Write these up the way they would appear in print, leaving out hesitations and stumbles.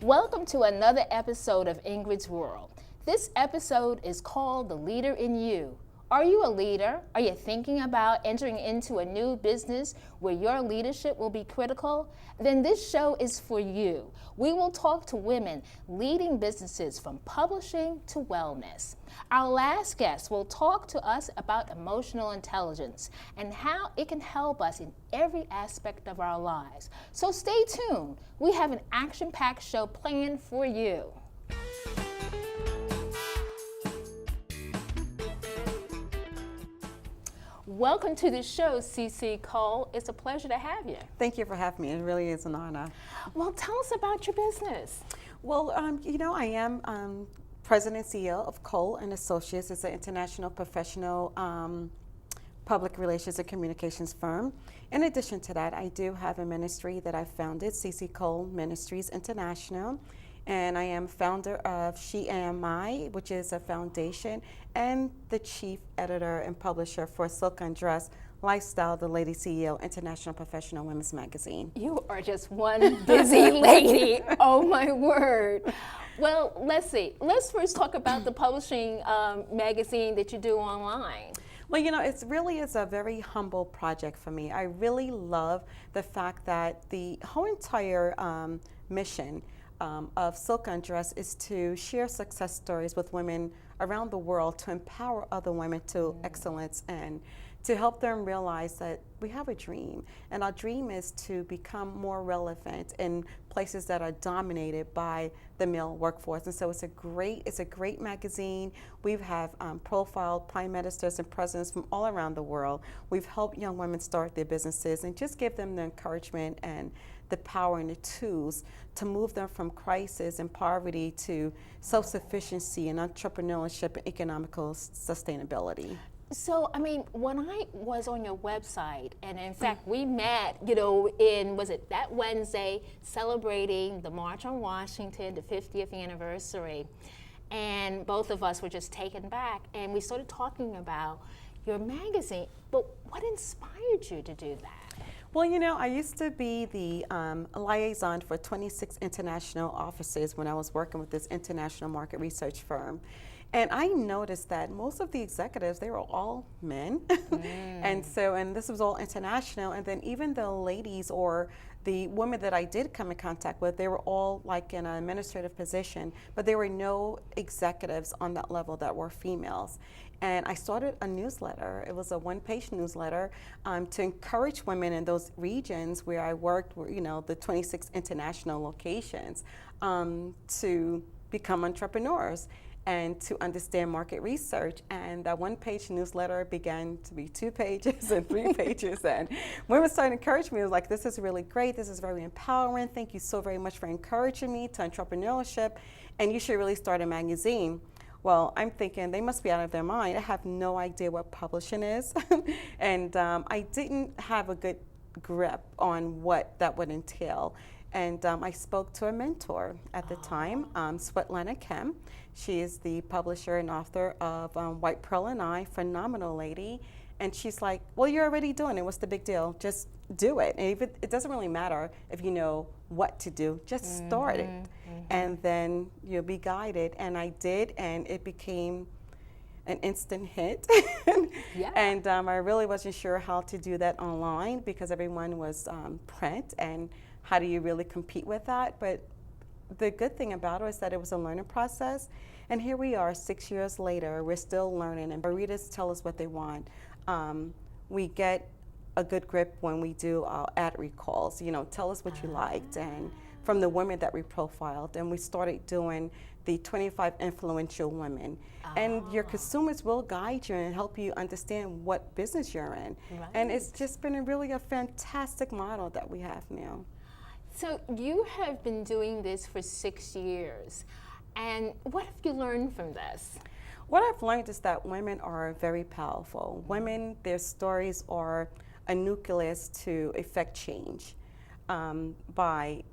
Welcome to another episode of Ingrid's World. This episode is called The Leader in You. Are you a leader? Are you thinking about entering into a new business where your leadership will be critical? Then this show is for you. We will talk to women leading businesses from publishing to wellness. Our last guest will talk to us about emotional intelligence and how it can help us in every aspect of our lives. So stay tuned. We have an action-packed show planned for you. Welcome to the show, CC Cole. It's a pleasure to have you. Thank you for having me. It really is an honor. Well, tell us about your business. Well, I am President and CEO of Cole and Associates. It's an international professional public relations and communications firm. In addition to that, I do have a ministry that I founded, CC Cole Ministries International. And I am founder of She Am I, which is a foundation, and the chief editor and publisher for Silk Undress Lifestyle, the Lady CEO, International Professional Women's Magazine. You are just one busy lady. Oh my word. Well, let's see. Let's first talk about the publishing magazine that you do online. Well, it really is a very humble project for me. I really love the fact that the whole entire mission of Silk Undress is to share success stories with women around the world to empower other women to excellence and to help them realize that we have a dream. And our dream is to become more relevant in places that are dominated by the male workforce. And so it's a great magazine. We have profiled prime ministers and presidents from all around the world. We've helped young women start their businesses and just give them the encouragement and the power and the tools to move them from crisis and poverty to self-sufficiency and entrepreneurship and economical sustainability. So, when I was on your website, and in fact, we met, was it that Wednesday, celebrating the March on Washington, the 50th anniversary, and both of us were just taken back, and we started talking about your magazine. But what inspired you to do that? Well, I used to be the liaison for 26 international offices when I was working with this international market research firm. And I noticed that most of the executives, they were all men. And this was all international. And then even the ladies or the women that I did come in contact with, they were all like in an administrative position, but there were no executives on that level that were females. And I started a newsletter. It was a one-page newsletter to encourage women in those regions where I worked, the 26 international locations, to become entrepreneurs and to understand market research. And that one-page newsletter began to be 2 pages and 3 pages. And women started encouraging me. It was like, this is really great. This is very empowering. Thank you so very much for encouraging me to entrepreneurship. And you should really start a magazine. Well, I'm thinking they must be out of their mind. I have no idea what publishing is. And I didn't have a good grip on what that would entail. And I spoke to a mentor at the time, Svetlana Kim. She is the publisher and author of White Pearl and I, phenomenal lady. And she's like, well, you're already doing it. What's the big deal? Just do it. And it doesn't really matter if you know what to do. Just start it. And then you'll be guided. And I did, and it became an instant hit. Yeah. And I really wasn't sure how to do that online because everyone was print. And how do you really compete with that? But the good thing about it is that it was a learning process. And here we are 6 years later, we're still learning. And our readers tell us what they want. We get a good grip when we do our ad recalls. Tell us what you liked, and from the women that we profiled. And we started doing the 25 influential women. And your consumers will guide you and help you understand what business you're in. Right. And it's just been a fantastic model that we have now. So you have been doing this for 6 years. And what have you learned from this? What I've learned is that women are very powerful. Women, their stories are a nucleus to effect change by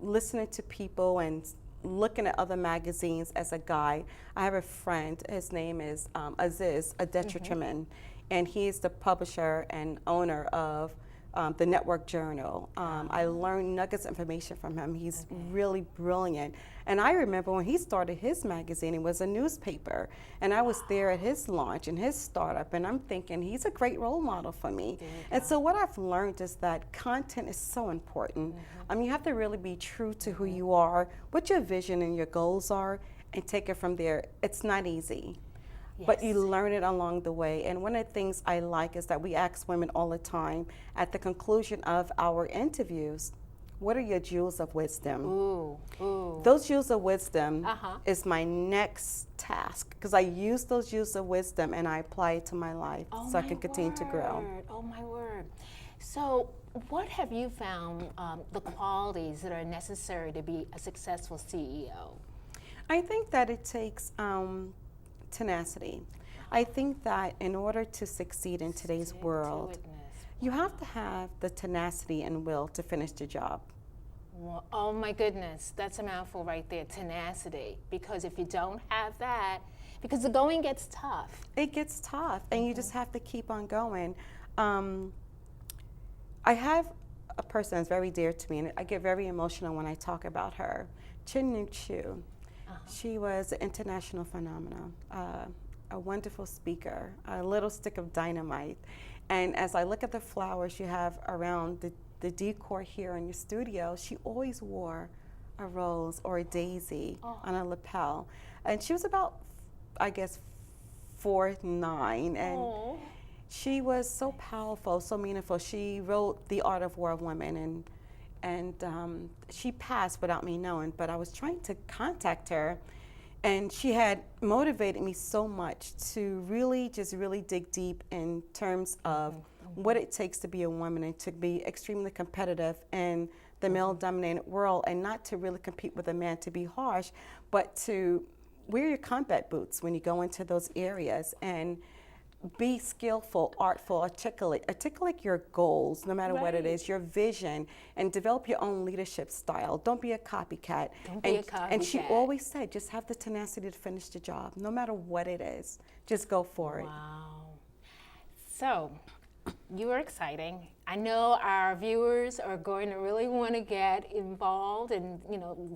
listening to people and looking at other magazines as a guide. I have a friend, his name is Aziz Adetraman, and he is the publisher and owner of the Network Journal. I learned nuggets of information from him. He's really brilliant. And I remember when he started his magazine, it was a newspaper. And I was there at his launch and his startup, and I'm thinking he's a great role model for me. And so what I've learned is that content is so important. You have to really be true to who you are, what your vision and your goals are, and take it from there. It's not easy. But you learn it along the way. And one of the things I like is that we ask women all the time at the conclusion of our interviews, what are your jewels of wisdom? Those jewels of wisdom is my next task, because I use those jewels of wisdom and I apply it to my life so I can continue to grow. Oh my word. So what have you found the qualities that are necessary to be a successful CEO? I think that it takes tenacity. I think that in order to succeed in today's world, you have to have the tenacity and will to finish the job. Well, oh my goodness, that's a mouthful right there, tenacity. Because if you don't have that, because the going gets tough. It gets tough, and you just have to keep on going. I have a person that's very dear to me, and I get very emotional when I talk about her, Chin Chu. She was an international phenomenon, a wonderful speaker, a little stick of dynamite. And as I look at the flowers you have around the decor here in your studio, she always wore a rose or a daisy on a lapel. And she was about, I guess, 4'9", and she was so powerful, so meaningful. She wrote The Art of War of Women, and she passed without me knowing, but I was trying to contact her, and she had motivated me so much to really dig deep in terms of what it takes to be a woman and to be extremely competitive in the male-dominated world, and not to really compete with a man to be harsh, but to wear your combat boots when you go into those areas and be skillful, artful, articulate your goals, no matter what it is, your vision, and develop your own leadership style. Don't be a copycat. And she always said, just have the tenacity to finish the job, no matter what it is. Just go for it. Wow. So, you are exciting. I know our viewers are going to really want to get involved and,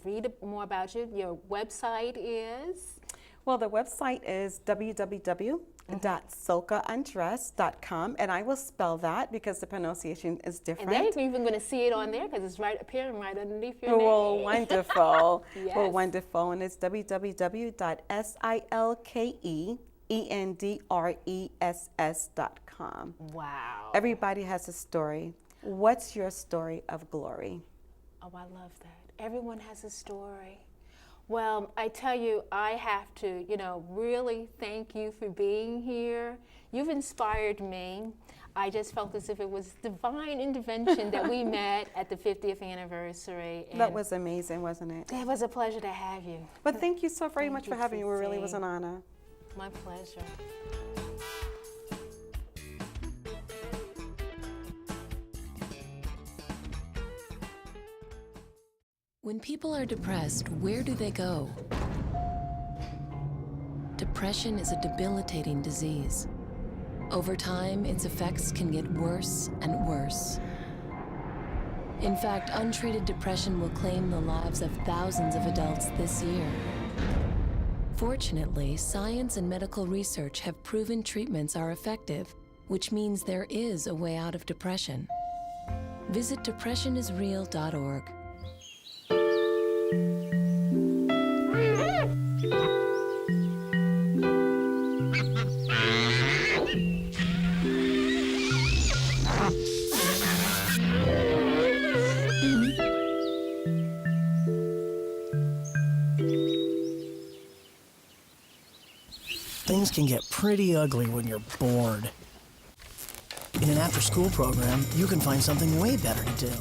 read more about you. Your website is? Well, the website is www.sokaundress.com, and I will spell that because the pronunciation is different. And they're even going to see it on there because it's appearing right underneath your name. Well, wonderful. Yes. Well, wonderful. And it's www.silkendress.com. Wow. Everybody has a story. What's your story of glory? Oh, I love that. Everyone has a story. Well, I tell you, I have to, really thank you for being here. You've inspired me. I just felt as if it was divine intervention that we met at the 50th anniversary. That was amazing, wasn't it? It was a pleasure to have you. But thank you so very much for having me. It really was an honor. My pleasure. When people are depressed, where do they go? Depression is a debilitating disease. Over time, its effects can get worse and worse. In fact, untreated depression will claim the lives of thousands of adults this year. Fortunately, science and medical research have proven treatments are effective, which means there is a way out of depression. Visit depressionisreal.org. Things can get pretty ugly when you're bored. In an after-school program, you can find something way better to do.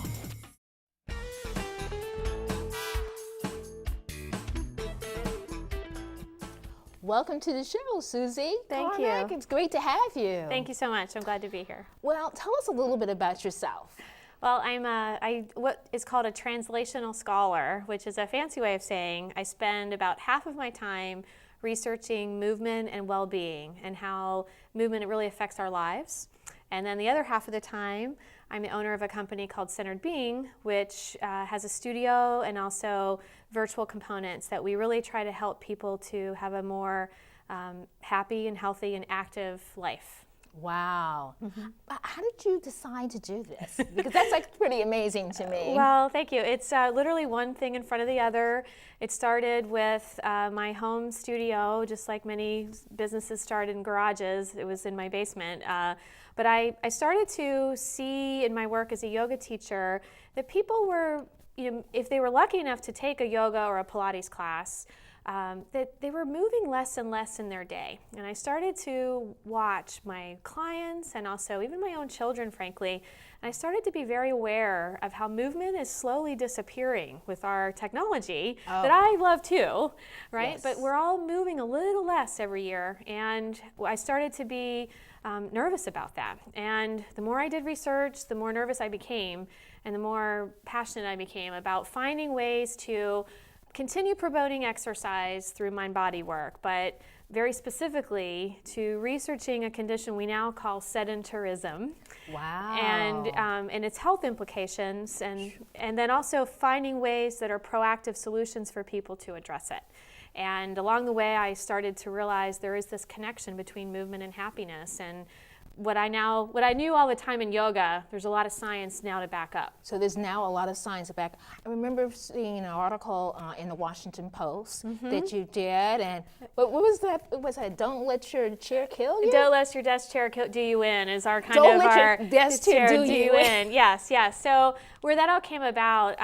Welcome to the show, Susie. Thank you. It's great to have you. Thank you so much. I'm glad to be here. Well, tell us a little bit about yourself. Well, I'm what is called a translational scholar, which is a fancy way of saying I spend about half of my time researching movement and well-being and how movement really affects our lives. And then the other half of the time, I'm the owner of a company called Centered Being, which has a studio and also virtual components that we really try to help people to have a more happy and healthy and active life. Wow. How did you decide to do this? Because that's like pretty amazing to me. Well, thank you. It's literally one thing in front of the other. It started with my home studio, just like many businesses start in garages. It was in my basement. But I started to see in my work as a yoga teacher that people were, if they were lucky enough to take a yoga or a Pilates class, that they were moving less and less in their day. And I started to watch my clients and also even my own children, frankly, and I started to be very aware of how movement is slowly disappearing with our technology that I love too, right? Yes. But we're all moving a little less every year, and I started to be nervous about that. And the more I did research, the more nervous I became, and the more passionate I became about finding ways to continue promoting exercise through mind-body work, but very specifically to researching a condition we now call sedentarism. Wow. And its health implications, and then also finding ways that are proactive solutions for people to address it. And along the way, I started to realize there is this connection between movement and happiness. And what I knew all the time in yoga, there's a lot of science now to back up. So there's now a lot of science back. I remember seeing an article in the Washington Post that you did, and what was that? Was that "Don't let your chair kill you"? Don't let your desk chair do you in is our kind Don't of let our your desk chair do you in. Yes. So where that all came about,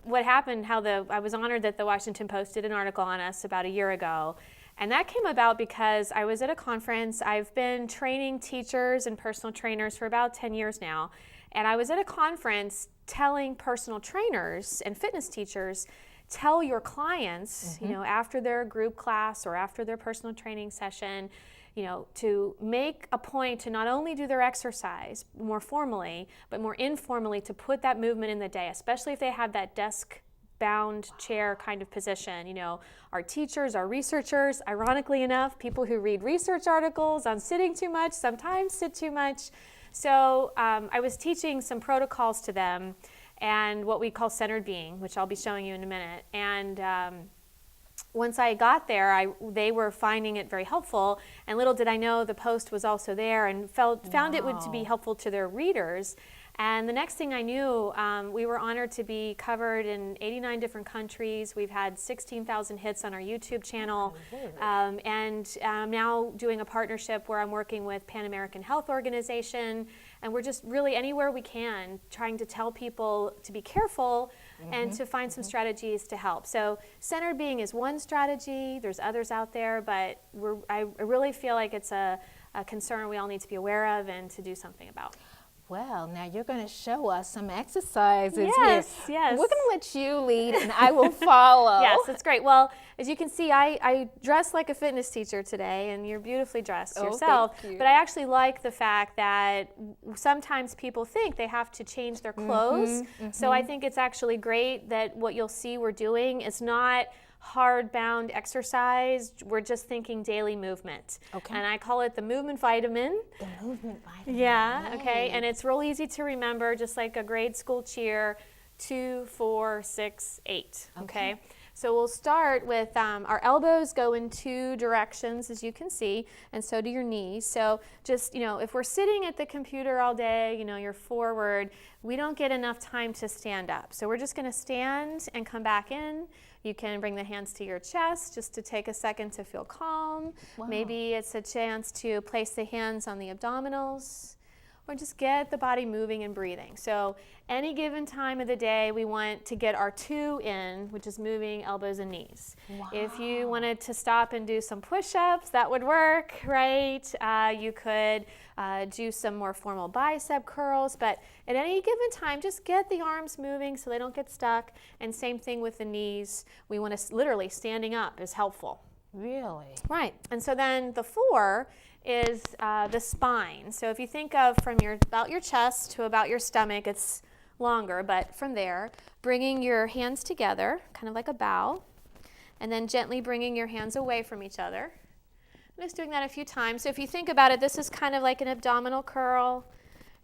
what happened, I was honored that the Washington Post did an article on us about a year ago. And that came about because I was at a conference. I've been training teachers and personal trainers for about 10 years now. And I was at a conference telling personal trainers and fitness teachers, tell your clients, after their group class or after their personal training session, to make a point to not only do their exercise more formally, but more informally to put that movement in the day, especially if they have that desk-bound chair kind of position. Our teachers, our researchers, ironically enough, people who read research articles on sitting too much sometimes sit too much. So I was teaching some protocols to them and what we call centered being, which I'll be showing you in a minute. And once I got there, they were finding it very helpful, and little did I know the Post was also there and found it would be helpful to their readers. And the next thing I knew, we were honored to be covered in 89 different countries. We've had 16,000 hits on our YouTube channel. And now doing a partnership where I'm working with Pan American Health Organization. And we're just really anywhere we can trying to tell people to be careful and to find some strategies to help. So centered being is one strategy. There's others out there, but I really feel like it's a concern we all need to be aware of and to do something about. Well, now you're going to show us some exercises here. Yes. We're going to let you lead and I will follow. Yes, that's great. Well, as you can see, I dress like a fitness teacher today, and you're beautifully dressed yourself. Thank you. But I actually like the fact that sometimes people think they have to change their clothes. So I think it's actually great that what you'll see we're doing is not hard-bound exercise. We're just thinking daily movement. Okay. And I call it the movement vitamin. The movement vitamin. Yeah, okay. And it's real easy to remember, just like a grade school cheer, 2, 4, 6, 8. Okay. So we'll start with our elbows go in two directions, as you can see, and so do your knees. So just, if we're sitting at the computer all day, you're forward, we don't get enough time to stand up. So we're just going to stand and come back in. You can bring the hands to your chest just to take a second to feel calm. Wow. Maybe it's a chance to place the hands on the abdominals, or just get the body moving and breathing. So any given time of the day, we want to get our 2 in, which is moving elbows and knees. Wow. If you wanted to stop and do some push-ups, that would work, right? You could do some more formal bicep curls, but at any given time, just get the arms moving so they don't get stuck. And same thing with the knees. We want to literally standing up is helpful. Really? Right. And so then the 4 is the spine. So if you think of from about your chest to about your stomach, it's longer, but from there, bringing your hands together, kind of like a bow, and then gently bringing your hands away from each other. I'm just doing that a few times. So if you think about it, this is kind of like an abdominal curl.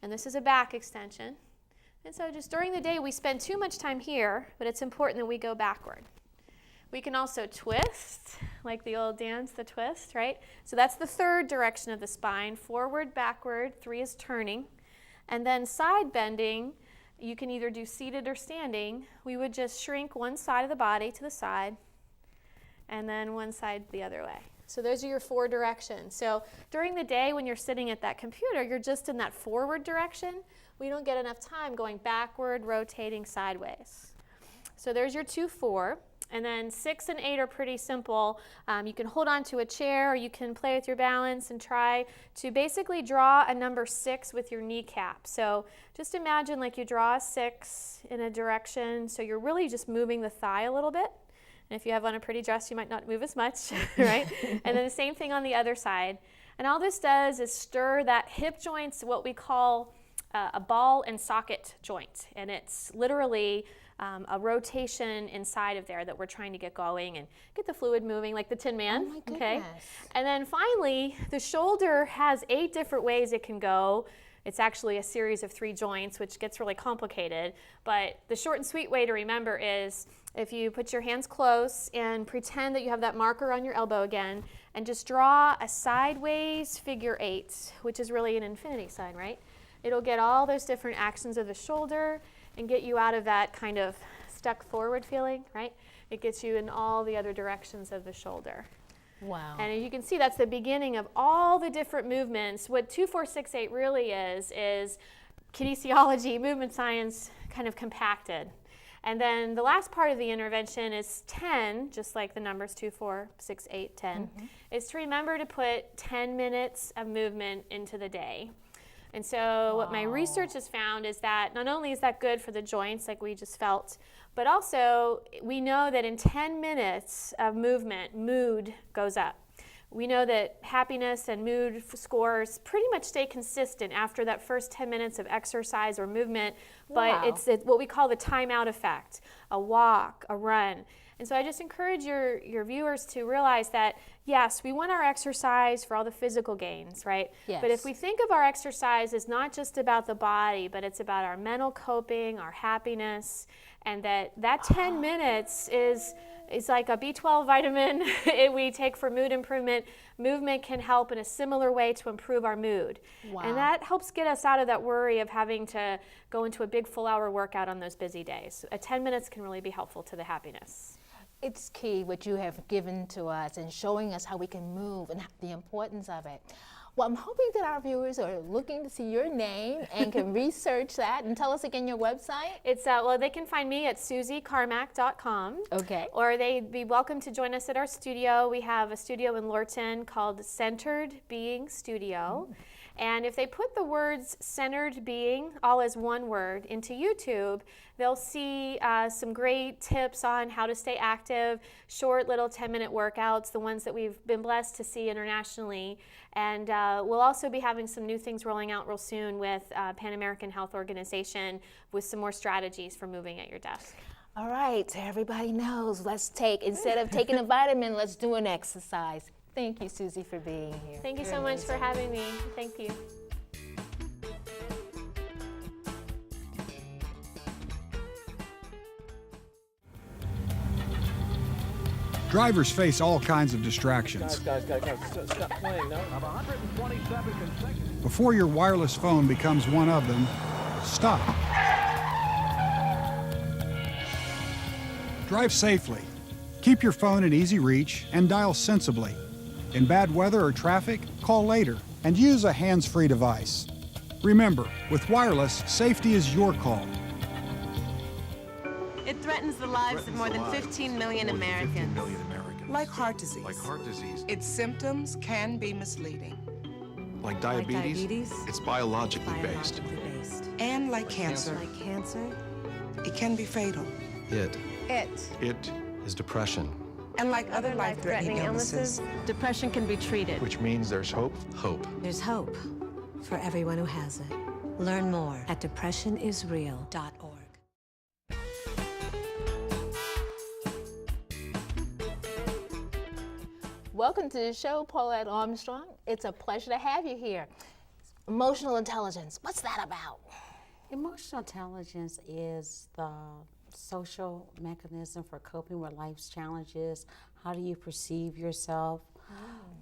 and this is a back extension. And so just during the day, we spend too much time here, but it's important that we go backward. We can also twist, like the old dance, the twist, right? So that's the third direction of the spine, forward, backward, 3 is turning. And then side bending, you can either do seated or standing. We would just shrink one side of the body to the side, and then one side the other way. So those are your 4 directions. So during the day when you're sitting at that computer, you're just in that forward direction. We don't get enough time going backward, rotating sideways. So there's your 2, 4. And then 6 and 8 are pretty simple. You can hold on to a chair, or you can play with your balance and try to basically draw a number 6 with your kneecap. So just imagine like you draw a 6 in a direction, so you're really just moving the thigh a little bit. And if you have on a pretty dress, you might not move as much, right? And then the same thing on the other side. And all this does is stir that hip joint's what we call a ball and socket joint. And it's literally a rotation inside of there that we're trying to get going and get the fluid moving like the Tin Man. Oh my goodness. Okay. And then finally, the shoulder has 8 different ways it can go. It's actually a series of 3 joints, which gets really complicated. But the short and sweet way to remember is if you put your hands close and pretend that you have that marker on your elbow again, and just draw a sideways figure 8, which is really an infinity sign, right? It'll get all those different actions of the shoulder and get you out of that kind of stuck forward feeling, right? It gets you in all the other directions of the shoulder. Wow. And as you can see, that's the beginning of all the different movements. What 2, 4, 6, 8 really is kinesiology, movement science kind of compacted. And then the last part of the intervention is 10, just like the numbers 2, 4, 6, 8, 10, is to remember to put 10 minutes of movement into the day. And so what my research has found is that not only is that good for the joints like we just felt, but also we know that in 10 minutes of movement, mood goes up. We know that happiness and mood scores pretty much stay consistent after that first 10 minutes of exercise or movement, but it's what we call the timeout effect, a walk, a run. And so I just encourage your viewers to realize that, yes, we want our exercise for all the physical gains, right? Yes. But if we think of our exercise as not just about the body, but it's about our mental coping, our happiness, and that 10 minutes is like a B12 vitamin we take for mood improvement. Movement can help in a similar way to improve our mood. Wow. And that helps get us out of that worry of having to go into a big full-hour workout on those busy days. 10 minutes can really be helpful to the happiness. It's key what you have given to us and showing us how we can move and the importance of it. Well, I'm hoping that our viewers are looking to see your name and can research that. And tell us again your website. It's well, they can find me at susiecarmack.com. Okay. Or they'd be welcome to join us at our studio. We have a studio in Lorton called Centered Being Studio. And if they put the words centered being, all as one word, into YouTube, they'll see some great tips on how to stay active, short little 10-minute workouts, the ones that we've been blessed to see internationally. And we'll also be having some new things rolling out real soon with Pan American Health Organization with some more strategies for moving at your desk. All right, so everybody knows, instead of taking a vitamin, let's do an exercise. Thank you, Susie, for being here. Thank you so much for having me. Thank you. Drivers face all kinds of distractions. Guys, stop playing, no? Of 127 consecutive. Before your wireless phone becomes one of them, stop. Drive safely. Keep your phone in easy reach and dial sensibly. In bad weather or traffic, call later and use a hands-free device. Remember, with wireless, safety is your call. It threatens the lives of more than 15 million Americans. Like heart disease. Its symptoms can be misleading. Like diabetes, it's biologically based. And like cancer, it can be fatal. It is depression. And like other life-threatening illnesses, Depression can be treated. Which means there's hope. There's hope for everyone who has it. Learn more at depressionisreal.org. Welcome to the show, Paulette Armstrong. It's a pleasure to have you here. Emotional intelligence, what's that about? Emotional intelligence is the social mechanism for coping with life's challenges. How do you perceive yourself?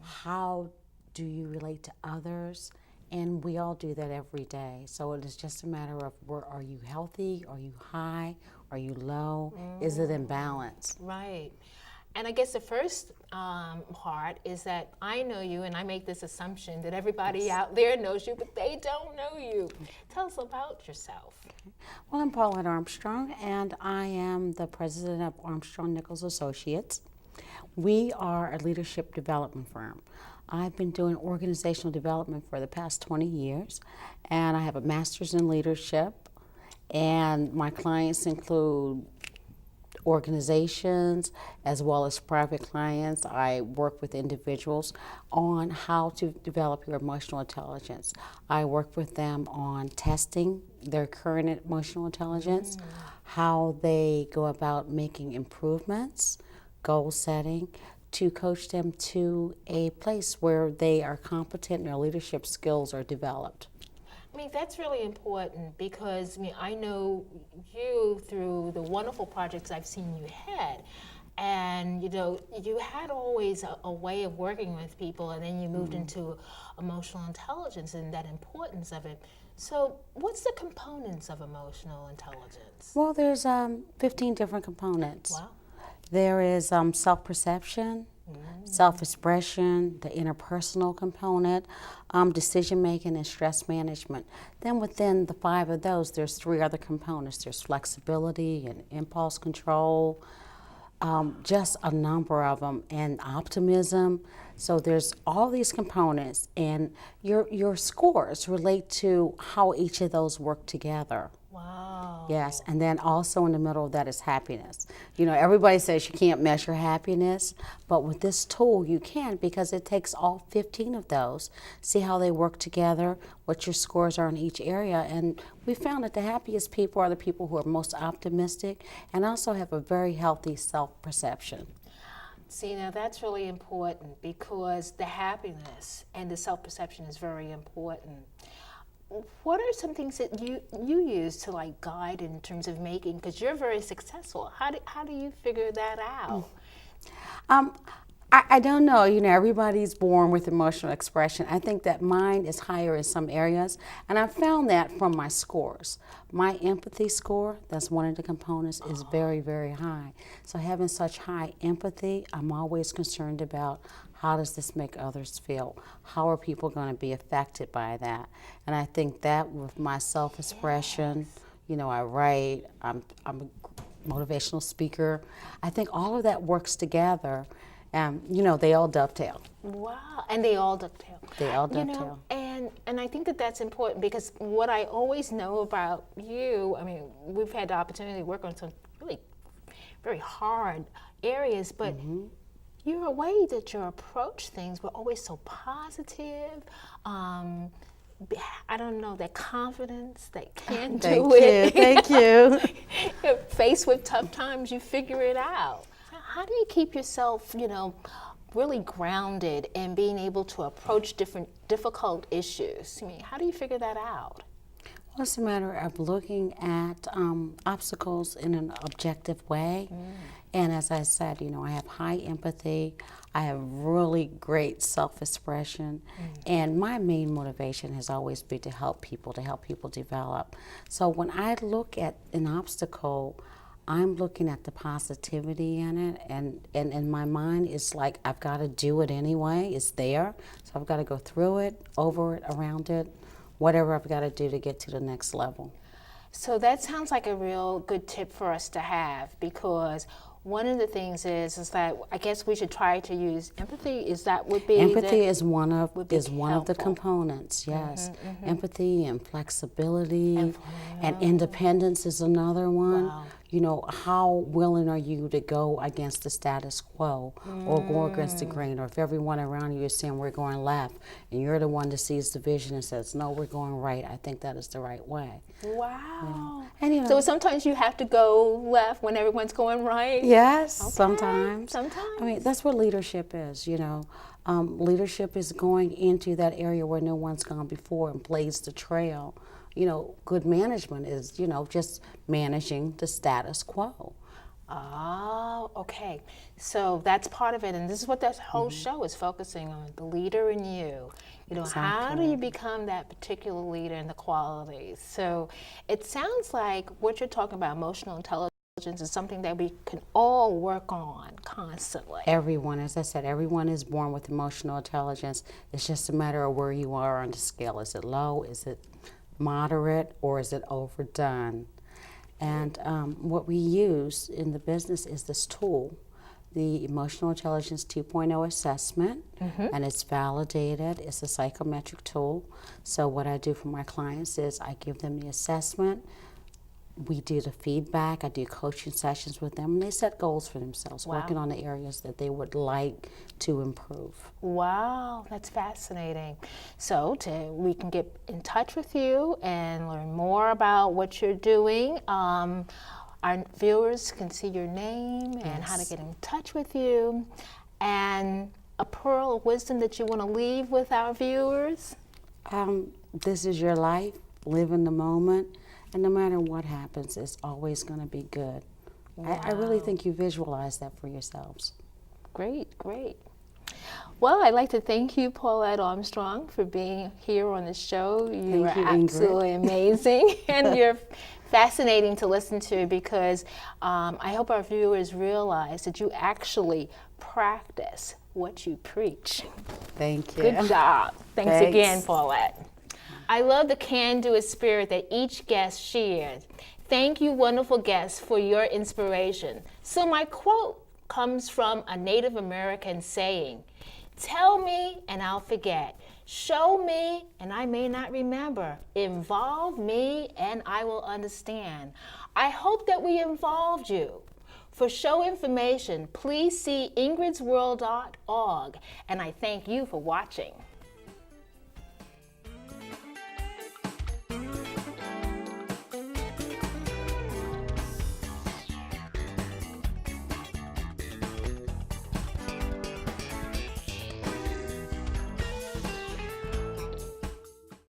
How do you relate to others? And we all do that every day. So it is just a matter of, are you healthy? Are you high? Are you low? Is it in balance? Right. And I guess the first part is that I know you, and I make this assumption that everybody out there knows you, but they don't know you. Tell us about yourself. Well, I'm Paulette Armstrong, and I am the president of Armstrong Nichols Associates. We are a leadership development firm. I've been doing organizational development for the past 20 years, and I have a master's in leadership, and my clients include organizations as well as private clients. I work with individuals on how to develop your emotional intelligence. I work with them on testing their current emotional intelligence, how they go about making improvements, goal setting, to coach them to a place where they are competent and their leadership skills are developed. I mean, that's really important because I know you through the wonderful projects I've seen you had. And you had always a way of working with people, and then you moved into emotional intelligence and that importance of it. So what's the components of emotional intelligence? Well, there's 15 different components. Wow. There is self-perception, self-expression, the interpersonal component, decision-making, and stress management. Then within the 5 of those, there's 3 other components. There's flexibility and impulse control, just a number of them, and optimism. So there's all these components, and your scores relate to how each of those work together. Wow. Yes, and then also in the middle of that is happiness. Everybody says you can't measure happiness, but with this tool you can, because it takes all 15 of those, see how they work together, what your scores are in each area, and we found that the happiest people are the people who are most optimistic and also have a very healthy self-perception. See, now that's really important because the happiness and the self-perception is very important. What are some things that you use to guide in terms of making, because you're very successful, how do you figure that out? I don't know, everybody's born with emotional expression. I think that mine is higher in some areas, and I found that from my scores. My empathy score, that's one of the components, is very, very high. So having such high empathy, I'm always concerned about how does this make others feel? How are people going to be affected by that? And I think that with my self-expression, I write, I'm a motivational speaker. I think all of that works together. They all dovetail. Wow, and they all dovetail. They all dovetail. And I think that that's important because what I always know about you, we've had the opportunity to work on some really very hard areas, but your way that you approach things were always so positive. I don't know, that confidence, that can do it. Thank you. Faced with tough times, you figure it out. How do you keep yourself, really grounded and being able to approach difficult issues? How do you figure that out? Well, it's a matter of looking at obstacles in an objective way. And as I said, I have high empathy. I have really great self-expression. And my main motivation has always been to help people develop. So when I look at an obstacle, I'm looking at the positivity in it, and in my mind it's like I've got to do it anyway. It's there, so I've got to go through it, over it, around it, whatever I've got to do to get to the next level. So that sounds like a real good tip for us to have, because one of the things is that I guess we should try to use empathy. Empathy is one of the components. Yes, empathy and flexibility and independence is another one. Wow. How willing are you to go against the status quo or go against the grain, or if everyone around you is saying we're going left and you're the one that sees the vision and says, no, we're going right. I think that is the right way. Wow. Yeah. And, so sometimes you have to go left when everyone's going right? Yes, Okay. sometimes. Sometimes. That's what leadership is, Leadership is going into that area where no one's gone before and blazed the trail. You know, good management is, you know, just managing the status quo. Oh, okay. So that's part of it, and this is what this whole show is focusing on, the leader in you. You know, how do you become that particular leader and the qualities? So it sounds like what you're talking about, emotional intelligence, is something that we can all work on constantly. Everyone, as I said, everyone is born with emotional intelligence. It's just a matter of where you are on the scale. Is it low, is it moderate, or is it overdone? And what we use in the business is this tool, the Emotional Intelligence 2.0 assessment, and it's validated. It's a psychometric tool. So what I do for my clients is I give them the assessment, we do the feedback, I do coaching sessions with them, and they set goals for themselves, working on the areas that they would like to improve. Wow, that's fascinating. So we can get in touch with you and learn more about what you're doing. Our viewers can see your name and how to get in touch with you. And a pearl of wisdom that you want to leave with our viewers? This is your life, live in the moment. And no matter what happens, it's always going to be good. Wow. I really think you visualize that for yourselves. Great, great. Well, I'd like to thank you, Paulette Armstrong, for being here on the show. You are absolutely amazing, and you're fascinating to listen to because I hope our viewers realize that you actually practice what you preach. Thank you. Good job. Thanks again, Paulette. I love the can-do spirit that each guest shared. Thank you, wonderful guests, for your inspiration. So my quote comes from a Native American saying, "Tell me and I'll forget. Show me and I may not remember. Involve me and I will understand." I hope that we involved you. For show information, please see ingridsworld.org, and I thank you for watching.